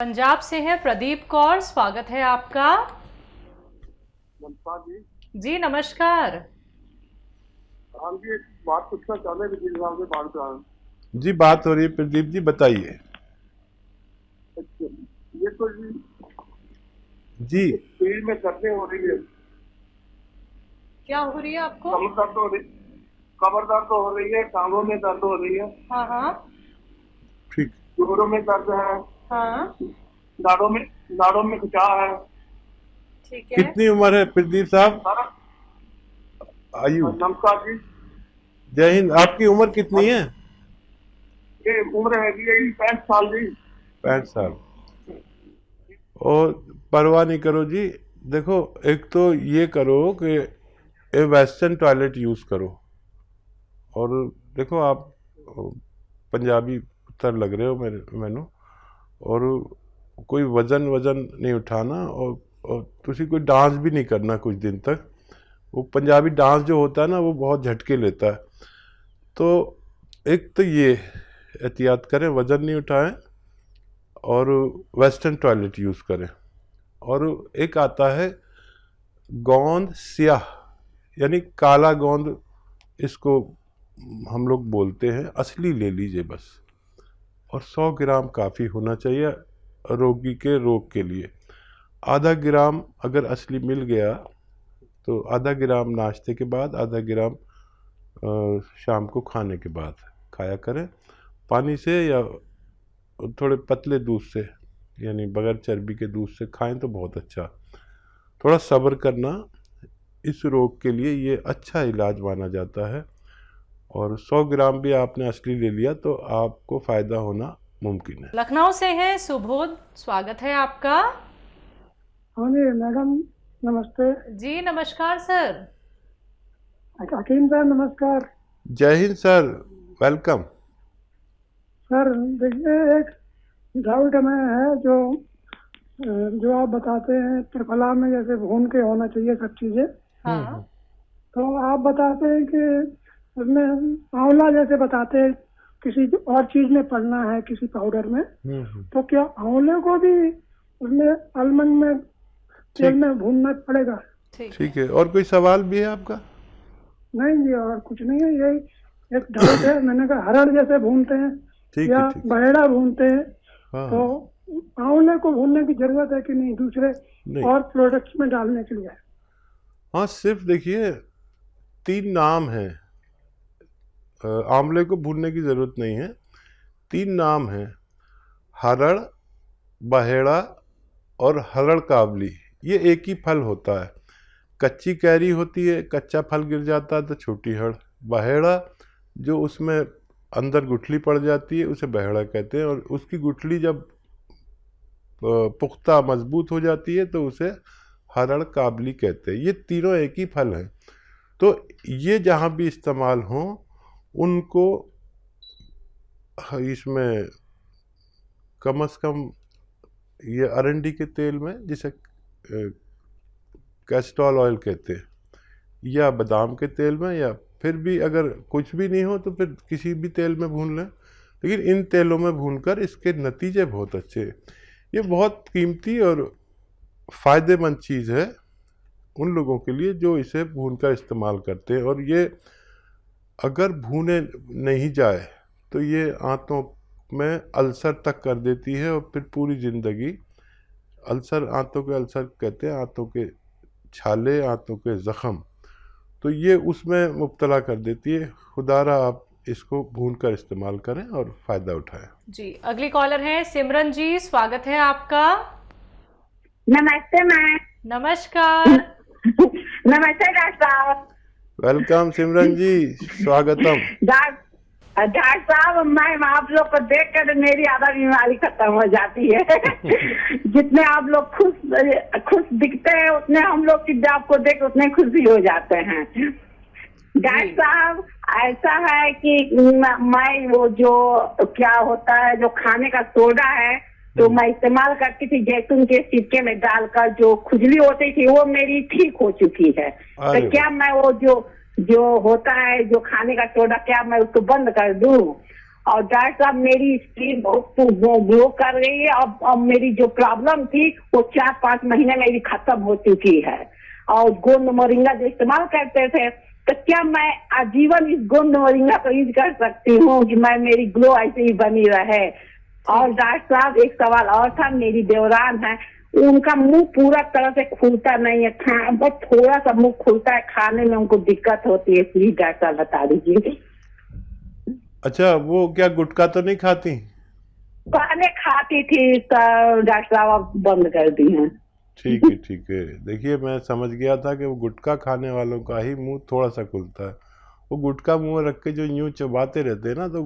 पंजाब से है प्रदीप कौर, स्वागत है आपका। नमस्कार जी। जी नमस्कार। हम जी एक बात पूछना चाहते हैं वकील साहब से बात कर रहे हैं। जी बात हो रही है प्रदीप जी, बताइए। अच्छा, ये तो जी जी पेट में दर्दें हो रही है। क्या हो रही है आपको? कमर दर्द हो रही, कमर दर्द हो रही है, टांगों में दर्द हो रही है, हाँ हाँ ठीक। जोड़ों में दर्द है, हाँ, नाड़ों में खिंचाव है। ठीक है। कितनी उम्र है प्रदीप साहब? सारा आयु? नमस्कार जी। जय हिंद। आपकी उम्र कितनी है? ये उम्र है जी 65 साल जी। 65 साल। और परवाह नहीं करो जी। देखो, एक तो ये करो कि ए वेस्टर्न टॉयलेट यूज़ करो। और देखो, आप पंजाबी पुत्र लग रहे हो मैनू। और कोई वजन नहीं उठाना, और तुसी कोई डांस भी नहीं करना कुछ दिन तक। वो पंजाबी डांस जो होता है ना, वो बहुत झटके लेता है। तो एक तो ये एहतियात करें, वज़न नहीं उठाएं और वेस्टर्न टॉयलेट यूज़ करें। और एक आता है गोंद स्याह, यानी काला गोंद, इसको हम लोग बोलते हैं। असली ले लीजिए बस। और 100 ग्राम काफ़ी होना चाहिए रोगी के रोग के लिए। आधा ग्राम अगर असली मिल गया तो आधा ग्राम नाश्ते के बाद, आधा ग्राम शाम को खाने के बाद खाया करें। पानी से या थोड़े पतले दूध से, यानी बगैर चर्बी के दूध से खाएं तो बहुत अच्छा। थोड़ा सब्र करना, इस रोग के लिए ये अच्छा इलाज माना जाता है। और 100 ग्राम भी आपने असली ले लिया तो आपको फ़ायदा होना मुमकिन है। लखनऊ से है सुबोध, स्वागत है आपका। हाँ जी मैडम, नमस्ते। जी नमस्कार सर। हकीम सर नमस्कार। जय हिंद सर, वेलकम। सर देखिए, एक डाउट में है जो आप बताते हैं त्रिफला में जैसे भून के होना चाहिए सब चीजें, हाँ तो आप बताते हैं कि उसमें आंवला जैसे बताते हैं किसी और चीज में पड़ना है, किसी पाउडर में, तो क्या आंवले को भी उसमें अलमंड में तेल में भूनना पड़ेगा? ठीक है। और कोई सवाल भी है आपका? नहीं जी, और कुछ नहीं है, यही एक डाउट है। मैंने कहा हरड़ जैसे भूनते हैं ठीक या है, ठीक। बहेड़ा भूनते हैं, हाँ तो आंवले को भूनने की जरूरत है कि नहीं दूसरे नहीं। और प्रोडक्ट्स में डालने के लिए? हाँ, सिर्फ देखिए 3 नाम हैं। आंवले को भूनने की ज़रूरत नहीं है। 3 नाम हैं: हरड़, बहेड़ा और हरड़ काबली। ये एक ही फल होता है। कच्ची कैरी होती है, कच्चा फल गिर जाता है तो छोटी हड़। बहेड़ा जो उसमें अंदर गुठली पड़ जाती है उसे बहेड़ा कहते हैं, और उसकी गुठली जब पुख्ता मजबूत हो जाती है तो उसे हरड़ काबली कहते हैं। ये तीनों एक ही फल हैं। तो ये जहाँ भी इस्तेमाल हों उनको इसमें कम से कम ये अरंडी के तेल में, जिसे कैस्ट्रॉल ऑयल कहते हैं, या बादाम के तेल में, या फिर भी अगर कुछ भी नहीं हो तो फिर किसी भी तेल में भून लें। लेकिन इन तेलों में भूनकर इसके नतीजे बहुत अच्छे हैं। ये बहुत कीमती और फ़ायदेमंद चीज़ है उन लोगों के लिए जो इसे भूनकर इस्तेमाल करते हैं। और ये अगर भूने नहीं जाए तो ये आंतों में अल्सर तक कर देती है, और फिर पूरी ज़िंदगी अल्सर, आंतों के अल्सर कहते हैं, आंतों के छाले, आंतों के ज़ख़म, तो ये उसमें मुब्तला कर देती है। खुदारा आप इसको भूनकर इस्तेमाल करें और फ़ायदा उठाएं। जी, अगली कॉलर है सिमरन जी, स्वागत है आपका। नमस्ते मैम। नमस्कार। नमस्ते डॉक्टर साहब। वेलकम सिमरन जी, स्वागतम। डॉक्टर साहब, मैम आप लोग को देख कर मेरी आधा बीमारी खत्म हो जाती है। जितने आप लोग खुश दिखते हैं उतने हम लोग की आपको देख उतने खुशी हो जाते हैं। डॉक्टर साहब, ऐसा है कि मैं वो जो क्या होता है जो खाने का सोडा है तो मैं इस्तेमाल करती थी, जैतून के सिरके में डालकर, जो खुजली होती थी वो मेरी ठीक हो चुकी है। तो क्या मैं वो जो होता है जो खाने का सोडा, क्या मैं उसको बंद कर दूं? और डॉक्टर साहब मेरी स्किन बहुत ग्लो कर रही है। अब मेरी जो प्रॉब्लम थी वो 4-5 महीने मेरी खत्म हो चुकी है। और गोंद मोरिंगा जो इस्तेमाल करते थे, तो क्या मैं आजीवन इस गोंद मोरिंगा को यूज कर सकती हूँ कि मेरी ग्लो ऐसे ही बनी रहे? और डॉक्टर साहब एक सवाल और था, मेरी देवरान है, उनका मुंह पूरा तरह से खुलता नहीं है, बस थोड़ा सा मुंह खुलता है, खाने में उनको दिक्कत होती है, प्लीज डॉक्टर साहब बता दीजिए। अच्छा, वो क्या गुटखा तो नहीं खाती? पहले खाती थी तो डॉक्टर साहब अब बंद कर दी है। ठीक है, ठीक है। देखिए, मैं समझ गया था कि वो गुटखा खाने वालों का ही मुंह थोड़ा सा खुलता है। वो गुटखा मुंह रख के जो यूं चबाते रहते हैं ना, तो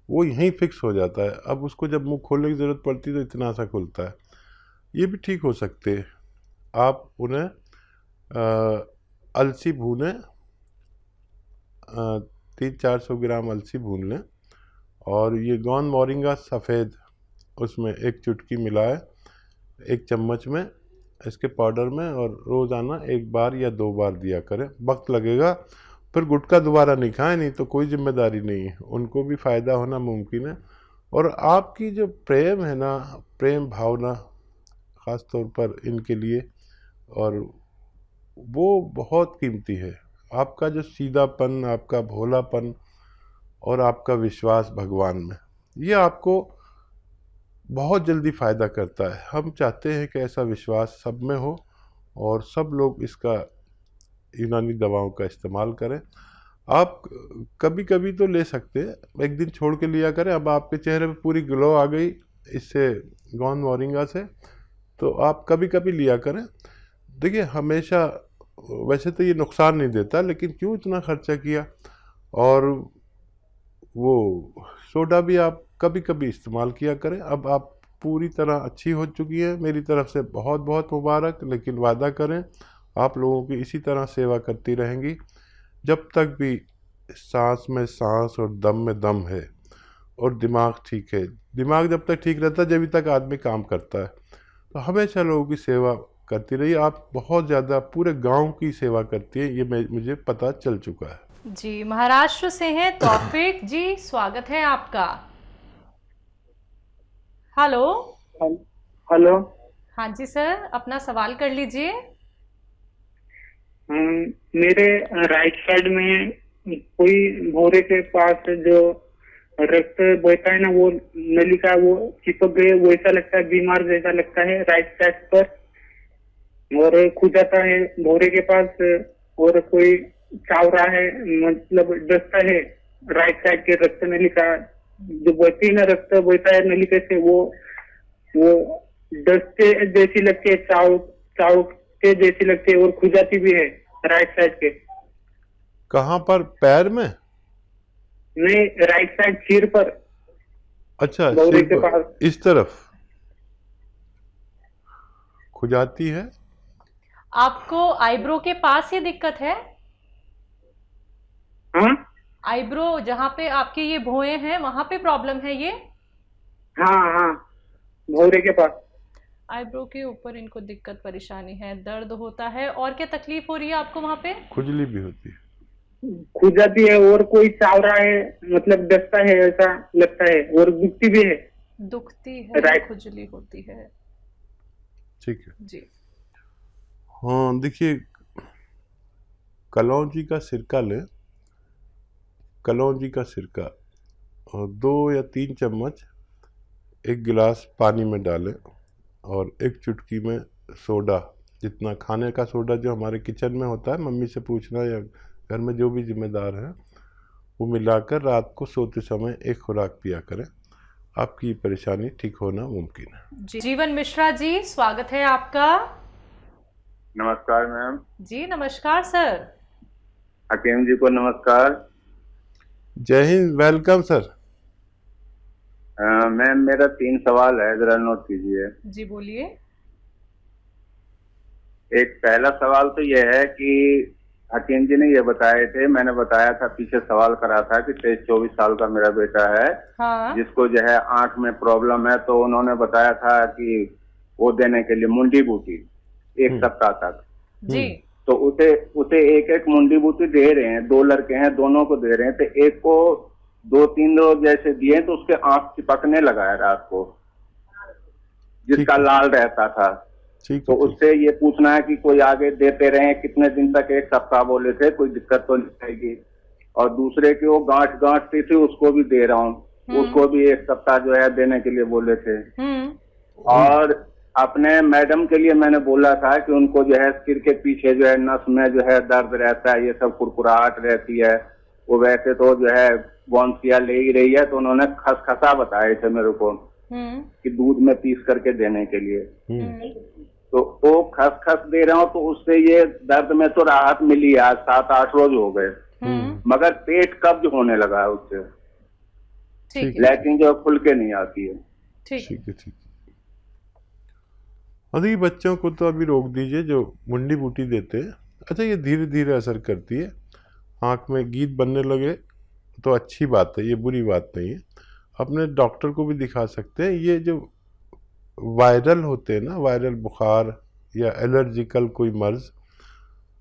वो यहीं फिक्स हो जाता है। अब उसको जब मुंह खोलने की ज़रूरत पड़ती है तो इतना सा खुलता है। ये भी ठीक हो सकते हैं। आप उन्हें अलसी भूनें, 300-400 ग्राम अलसी भून लें, और ये गोंद मोरिंगा सफ़ेद उसमें एक चुटकी मिलाए 1 चम्मच में इसके पाउडर में, और रोज़ाना 1 बार या 2 बार दिया करें। वक्त लगेगा, फिर गुटखा दोबारा नहीं खाएं, नहीं तो कोई जिम्मेदारी नहीं है, उनको भी फ़ायदा होना मुमकिन है। और आपकी जो प्रेम है ना, प्रेम भावना ख़ास तौर पर इनके लिए, और वो बहुत कीमती है। आपका जो सीधापन, आपका भोलापन और आपका विश्वास भगवान में, ये आपको बहुत जल्दी फ़ायदा करता है। हम चाहते हैं कि ऐसा विश्वास सब में हो और सब लोग इसका यूनानी दवाओं का इस्तेमाल करें। आप कभी कभी तो ले सकते हैं, एक दिन छोड़ के लिया करें। अब आपके चेहरे पे पूरी ग्लो आ गई इससे, गोंद मोरिंगा से, तो आप कभी कभी लिया करें। देखिए, हमेशा वैसे तो ये नुकसान नहीं देता, लेकिन क्यों इतना खर्चा किया। और वो सोडा भी आप कभी कभी इस्तेमाल किया करें। अब आप पूरी तरह अच्छी हो चुकी है, मेरी तरफ से बहुत बहुत मुबारक। लेकिन वादा करें आप लोगों की इसी तरह सेवा करती रहेंगी जब तक भी सांस में सांस और दम में दम है और दिमाग ठीक है। दिमाग जब तक ठीक रहता है, जब तक आदमी काम करता है। तो हमेशा लोगों की सेवा करती रहिए। आप बहुत ज़्यादा पूरे गांव की सेवा करती है, ये मुझे पता चल चुका है। जी, महाराष्ट्र से हैं तौफीक जी, स्वागत है आपका। हेलो। हेलो। हाँ जी सर, अपना सवाल कर लीजिए। मेरे राइट साइड में कोई भौरे के पास जो रक्त बहता है ना, वो नली का वो चिपक गए, वो ऐसा लगता है, बीमार जैसा लगता है राइट साइड पर, और खुद जाता है भौरे के पास, और कोई चावरा है, मतलब डसता है राइट साइड के रक्त नली का, जो बहती है ना, रक्त बहता है नली से, वो डसते जैसी लगती है, चाव के जैसी लगती है, और खुजाती भी है राइट साइड के। कहाँ पर? पैर में? नहीं, राइट साइड सिर पर। अच्छा, गौरी सिर के पर, पास इस तरफ खुजाती है। आपको आईब्रो के पास ये दिक्कत है? हाँ आईब्रो जहाँ पे आपके ये भौएं हैं, वहां पे प्रॉब्लम है ये? हाँ, भौरे के पास। आईब्रो के ऊपर इनको दिक्कत परेशानी है, दर्द होता है, और क्या तकलीफ हो रही है आपको वहां पे? खुजली भी होती है। खुजाती है, और कोई चावरा है, मतलब डसता है ऐसा लगता है, और दुखती भी है। दुखती है, राइट। खुजली होती है। ठीक है जी। हाँ, देखिए, कलौंजी का सिरका लें, कलौंजी का सिरका, और 2 या 3 चम्मच 1 गिलास पानी में डालें, और 1 चुटकी में सोडा, जितना खाने का सोडा जो हमारे किचन में होता है, मम्मी से पूछना या घर में जो भी जिम्मेदार है, वो मिलाकर रात को सोते समय 1 खुराक पिया करें। आपकी परेशानी ठीक होना मुमकिन है। जीवन मिश्रा जी, स्वागत है आपका। नमस्कार मैम। जी नमस्कार सर। हकीम जी को नमस्कार। जय हिंद, वेलकम सर। मैम, मेरा 3 सवाल है, जरा नोट कीजिए। जी बोलिए। एक पहला सवाल तो यह है कि हकीम जी ने ये बताए थे, मैंने बताया था, पीछे सवाल करा था कि 23-24 साल का मेरा बेटा है, हाँ। जिसको जो है आंख में प्रॉब्लम है, तो उन्होंने बताया था कि वो देने के लिए मुंडी बूटी 1 सप्ताह तक। जी। तो उसे 1-1 मुंडी बूटी दे रहे हैं, 2 लड़के हैं, दोनों को दे रहे हैं। तो एक को 2-3 रोज जैसे दिए तो उसके आंख चिपकने लगा है रात को, जिसका लाल रहता था। तो उससे ये पूछना है कि कोई आगे देते रहे कितने दिन तक? 1 सप्ताह बोले थे, कोई दिक्कत तो नहीं आएगी। और दूसरे की वो गांठ थी उसको भी दे रहा हूँ, उसको भी 1 सप्ताह जो है देने के लिए बोले थे। और अपने मैडम के लिए मैंने बोला था कि उनको जो है सिर के पीछे जो है नस में जो है दर्द रहता है, ये सब कुरकुराहट रहती है। वो वैसे तो जो है बॉन्सिया ले ही रही है, तो उन्होंने खसखसा बताए थे मेरे को कि दूध में पीस करके देने के लिए। तो वो खसखस दे रहा हूँ, तो उससे ये दर्द में तो राहत मिली। आज 7-8 रोज हो गए, मगर पेट कब्ज होने लगा है उससे, लेकिन जो खुल के नहीं आती है। ठीक है। अभी बच्चों को तो अभी रोक दीजिए, जो मुंडी बूटी देते हैं। अच्छा, ये धीरे धीरे असर करती है। आँख में गीत बनने लगे तो अच्छी बात है, ये बुरी बात नहीं है। अपने डॉक्टर को भी दिखा सकते हैं। ये जो वायरल होते हैं ना, वायरल बुखार या एलर्जिकल कोई मर्ज,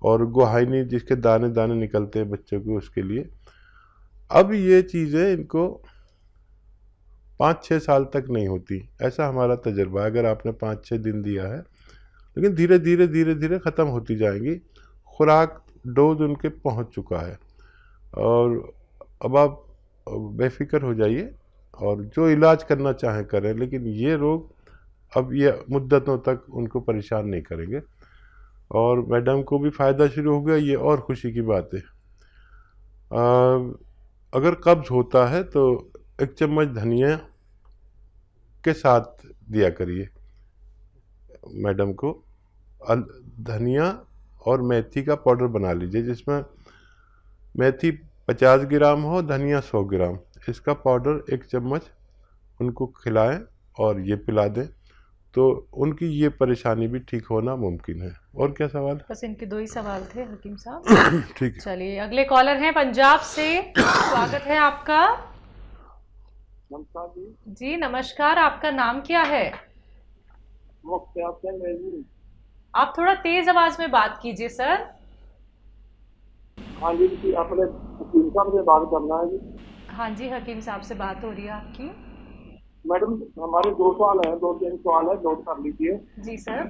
और गुहाइनी जिसके दाने दाने निकलते हैं बच्चों को, उसके लिए अब ये चीज़ें इनको 5-6 साल तक नहीं होती, ऐसा हमारा तजर्बा है। अगर आपने 5-6 दिन दिया है, लेकिन धीरे धीरे ख़त्म होती जाएंगी। खुराक डोज उनके पहुंच चुका है, और अब आप बेफिक्र हो जाइए और जो इलाज करना चाहें करें। लेकिन ये रोग अब ये मुद्दतों तक उनको परेशान नहीं करेंगे, और मैडम को भी फ़ायदा शुरू हो गया, ये और खुशी की बात है। अगर कब्ज़ होता है तो 1 चम्मच धनिया के साथ दिया करिए मैडम को। धनिया और मेथी का पाउडर बना लीजिए, जिसमें मेथी 50 ग्राम हो, धनिया 100 ग्राम। इसका पाउडर 1 चम्मच उनको खिलाएं और ये पिला दें, तो उनकी ये परेशानी भी ठीक होना मुमकिन है। और क्या सवाल? बस इनके 2 ही सवाल थे हकीम साहब। ठीक है, चलिए अगले कॉलर हैं पंजाब से। स्वागत है आपका। नमस्कार जी नमस्कार, आपका नाम क्या है? आप थोड़ा तेज आवाज में बात कीजिए सर। हाँ जी, अपने हकीम साहब से बात करना है जी। हाँ जी, हकीम साहब से बात हो रही है आपकी। मैडम, हमारे 2 सवाल हैं, 2-3 सवाल है, नोट कर लीजिए। जी सर।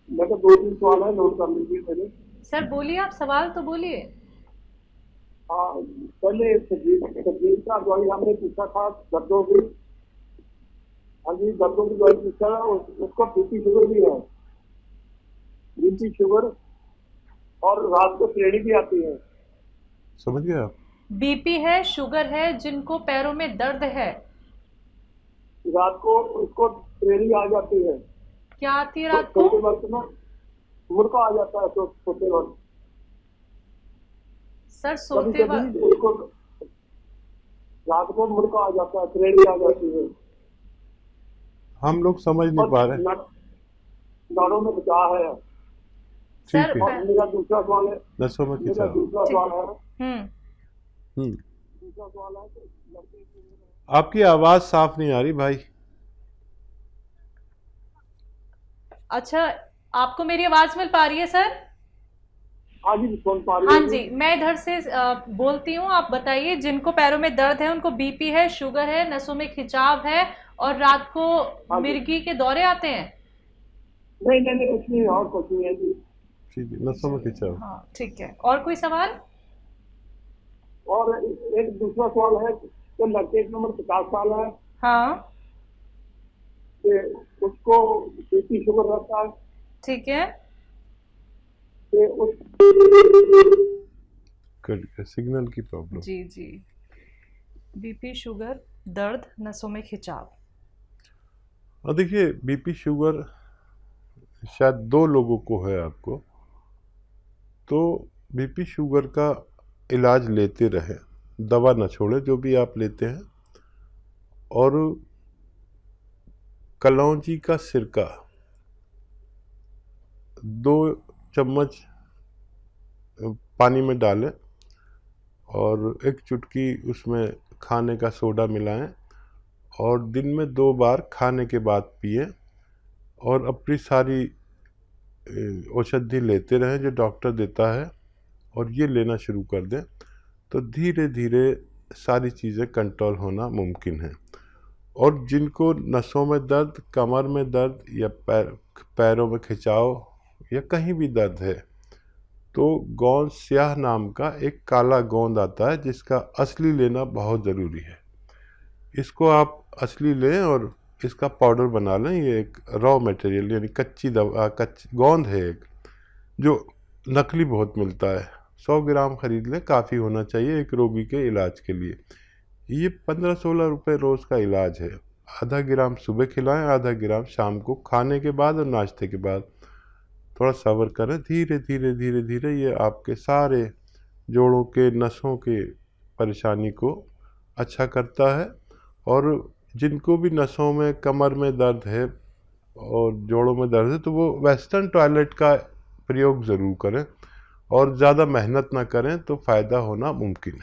मैडम 2-3 सवाल है, नोट कर लीजिए मेरे। सर बोलिए, आप सवाल तो बोलिए। हाँ, पहले तकलीफ का दवाई हमने पूछा था, दर्दों की। हाँ जी, दर्दों की दवाई पूछा है, उसको बीपी शुगर भी है, बीपी शुगर, और रात को श्रेणी भी आती है। समझ गए आप? बीपी है, शुगर है, जिनको पैरों में दर्द है, रात को उसको श्रेणी आ जाती है। क्या आती है रात को? सोते वक्त में मुड़का आ जाता है, सोते वक्त। सर सोते वक्त उसको रात को मुड़का आ जाता है, श्रेणी आ जाती है। हम लोग समझ नहीं पा रहे। नाड़ों में बचाव है। सर मेरा दूसरा सवाल है, नसों में मेरा खिंचाव। दूसरा सवाल है, दूसरा सवाल है कि आपकी आवाज साफ नहीं आ रही भाई। अच्छा, आपको मेरी आवाज मिल पा रही है सर? हाँ जी, सुन पा रही हाँ हूँ। जी, मैं इधर से बोलती हूँ। आप बताइए, जिनको पैरों में दर्द है, उनको बीपी है, शुगर है, नसों में खिंचाव है, और रात को मिर्गी के दौरे आते हैं? नहीं, कुछ नहीं, और कुछ नहीं है जी। ठीक है, नसों में खिंचाव। हाँ ठीक है। और कोई सवाल? और एक दूसरा सवाल है कि लड़के की उम्र 50 साल है, हाँ कि उसको बीपी शुगर रहता है, ठीक है। कि उस सिग्नल की प्रॉब्लम। जी जी, बीपी, शुगर, दर्द, नसों में खिंचाव। और देखिए, बीपी शुगर शायद 2 लोगों को है आपको, तो बीपी शुगर का इलाज लेते रहे, दवा न छोड़े जो भी आप लेते हैं। और कलौंजी का सिरका 2 चम्मच पानी में डालें, और 1 चुटकी उसमें खाने का सोडा मिलाएं, और दिन में 2 बार खाने के बाद पिए, और अपनी सारी औषधि लेते रहें जो डॉक्टर देता है, और ये लेना शुरू कर दें। तो धीरे धीरे सारी चीज़ें कंट्रोल होना मुमकिन है। और जिनको नसों में दर्द, कमर में दर्द या पैरों में खिंचाव या कहीं भी दर्द है, तो गोंद स्याह नाम का एक काला गोंद आता है जिसका असली लेना बहुत ज़रूरी है। इसको आप असली लें और इसका पाउडर बना लें। ये एक रॉ मटेरियल यानी कच्ची गोंद है एक, जो नकली बहुत मिलता है। 100 ग्राम खरीद लें, काफ़ी होना चाहिए एक रोगी के इलाज के लिए। ये 15-16 रुपये रोज़ का इलाज है। आधा ग्राम सुबह खिलाएं, आधा ग्राम शाम को खाने के बाद और नाश्ते के बाद। थोड़ा सब्र करें, धीरे धीरे धीरे धीरे ये आपके सारे जोड़ों के नसों के परेशानी को अच्छा करता है। और जिनको भी नसों में, कमर में दर्द है और जोड़ों में दर्द है, तो वो वेस्टर्न टॉयलेट का प्रयोग ज़रूर करें और ज़्यादा मेहनत ना करें, तो फ़ायदा होना मुमकिन है।